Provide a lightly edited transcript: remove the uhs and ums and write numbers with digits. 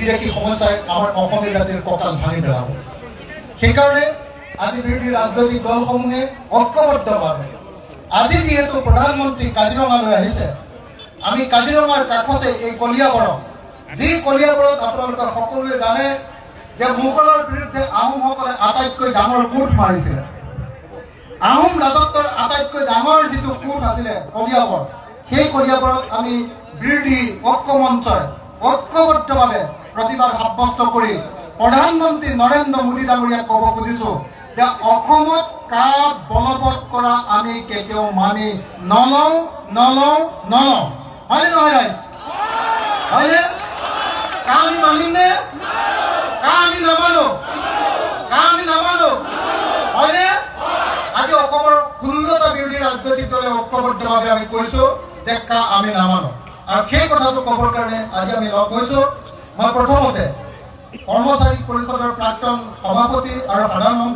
বিদেশী সমস্যাই আমাৰ অসমীয়া জাতিৰ কঁকাল ভাঙি পেলাব। সেইকাৰণে আজি বিৰোধী ৰাজনৈতিক দলসমূহে ঐক্যবদ্ধভাৱে আজি যিহেতু প্ৰধানমন্ত্ৰী কাজিৰঙালৈ আহিছে, আমি কাজিৰঙাৰ কাষতে এই কলিয়াবৰক, যি কলিয়াবৰত আপোনালোকে সকলোৱে জানে যে মোগলৰ বিৰুদ্ধে আহোমসকলে আটাইতকৈ ডাঙৰ কোট মাৰিছিলে। আহোম ৰাজত্বৰ আটাইতকৈ ডাঙৰ যিটো কোট আছিলে কলিয়াবৰ, সেই কলিয়াবৰত আমি বিৰোধী ঐক্য মঞ্চই ঐক্যবদ্ধভাৱে প্ৰতিবাদ সাব্যস্ত কৰি প্ৰধানমন্ত্ৰী নৰেন্দ্ৰ মোদী ডাঙৰীয়াক ক'ব খুজিছোঁ যে অসমত কাক বলবৎ কৰা আমি কেতিয়াও মানি নলওঁ। হয়নে নহয় ৰাইজ? হয়নে? কা আমি মানিমনে? কা আমি নামানো? হয়নে? আজি অসমৰ 16টা বিৰোধী ৰাজনৈতিক দলে ঐক্যবদ্ধভাৱে আমি কৈছোঁ যে কা আমি নামানো। আৰু সেই কথাটো ক'বৰ কাৰণে আজি আমি লগ হৈছোঁ। মই প্ৰথমতে কৰ্মচাৰী পৰিষদৰ প্ৰাক্তন সভাপতি আৰু সাধাৰণ